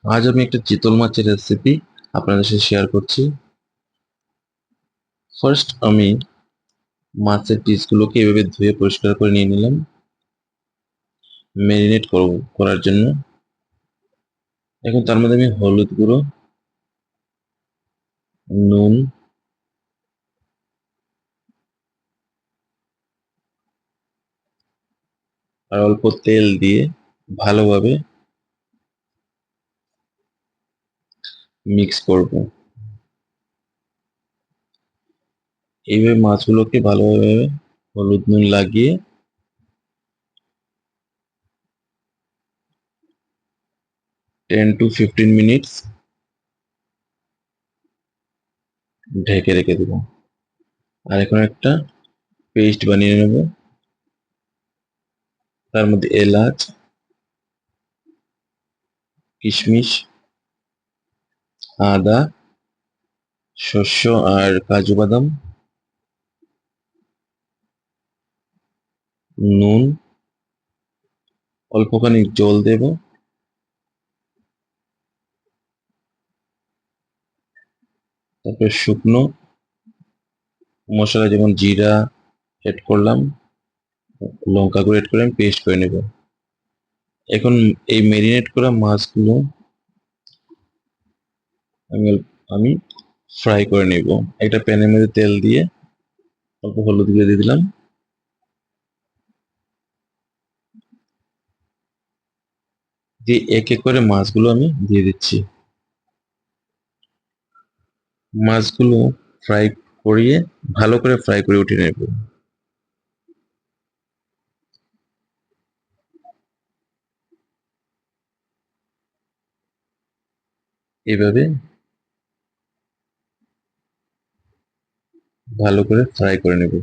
আজ আমি একটা চিতল মাছের রেসিপি আপনাদের সাথে শেয়ার করছি। ফার্স্ট আমি মাছের পিসগুলোকে এভাবে ধুয়ে পরিষ্কার করে নিয়ে নিলাম ম্যারিনেট করার জন্য। এখন তার মধ্যে আমি হলুদ গুঁড়ো, নুন, আর অল্প তেল দিয়ে ভালোভাবে মিক্স করব। এইভাবে মাছগুলোকে ভালোভাবে হলুদ নুন লাগিয়ে 10 to 15 মিনিটস ঢেকে রেখে দেবো। আর এখন একটা পেস্ট বানিয়ে নেব। তার মধ্যে এলাচ, কিশমিশ, আদা, শস্য আর কাজু বাদাম, নুন, অল্পখানি জল দেব। তারপর শুকনো মশলা যেমন জিরা এড করলাম, লঙ্কা গুঁড়ো এড করে আমি পেস্ট করে নেব। এখন এই ম্যারিনেট করা মাছগুলো আমি আমি ফ্রাই করে নেব। একটা প্যানের মধ্যে তেল দিয়ে অল্প হলুদ গুঁড়ো দিয়ে দিলাম, দিয়ে এক এক করে মাছগুলো আমি দিয়ে দিচ্ছি। মাছগুলো ফ্রাই করিয়ে ভালো করে ফ্রাই করে উঠিয়ে নেব। এভাবে ভালো করে ফ্রাই করে নেব।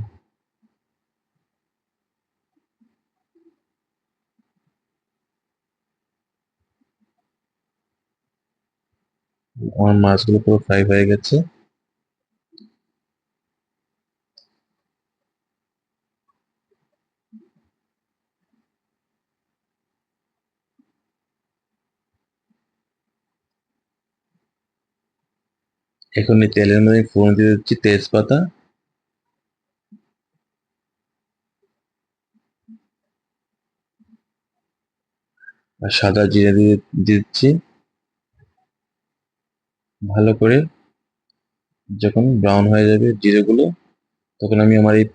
আমার মাছগুলো পুরো ফ্রাই হয়ে গেছে। এখন এই তেলের মধ্যে ফোড়ন দিয়ে দিচ্ছি তেজপাতা আর সাদা জিরা দিয়ে দিচ্ছি। ভালো করে যখন ব্রাউন হয়ে যাবে জিরেগুলো, তখন আমি আমার এই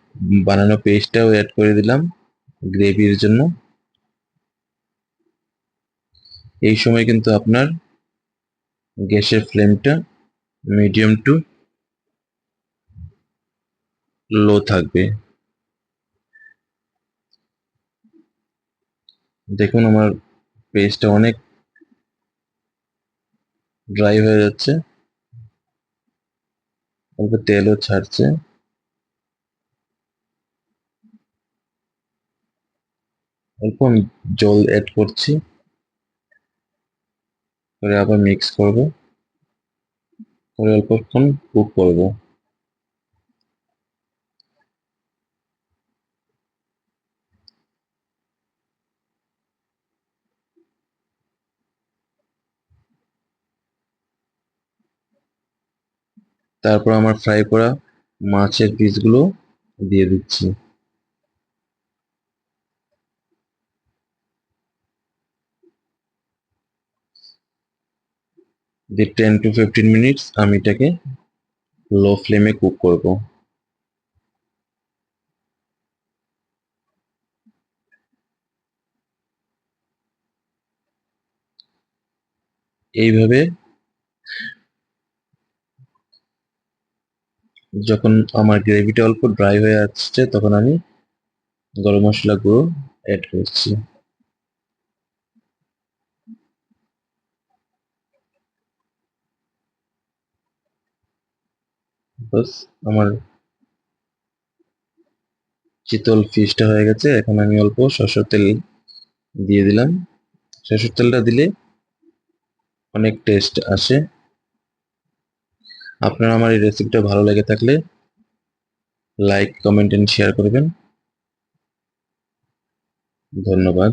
বানানো পেস্টটাও অ্যাড করে দিলাম গ্রেভির জন্য। এই সময় কিন্তু আপনার গ্যাসের ফ্লেমটা মিডিয়াম টু লো থাকবে। দেখুন আমার পেস্টটা অনেক ড্রাই হয়ে যাচ্ছে, অল্প তেলও ছাড়ছে। অল্প আমি জল অ্যাড করছি, করে আবার মিক্স করব, করে অল্পক্ষণ কুক করব। তারপর আমার ফ্রাই করা মাছের পিসগুলো দিয়ে দিচ্ছি। দিয়ে 10 to 15 মিনিটস আমি এটাকে লো ফ্লেমে কুক করব। এইভাবে যখন আমার গ্রেভিটা অল্প ড্রাই হয়ে আসছে, তখন আমি গরম মশলা গুঁড়ো অ্যাড করছি। বাস আমার চিতল ফিশটা হয়ে গেছে। এখন আমি অল্প সরষের তেল দিয়ে দিলাম। সরষের তেলটা দিলে অনেক টেস্ট আসে। আপনারা আমার এই রেসিপিটা ভালো লেগে থাকলে লাইক, কমেন্ট এন্ড শেয়ার করবেন। ধন্যবাদ।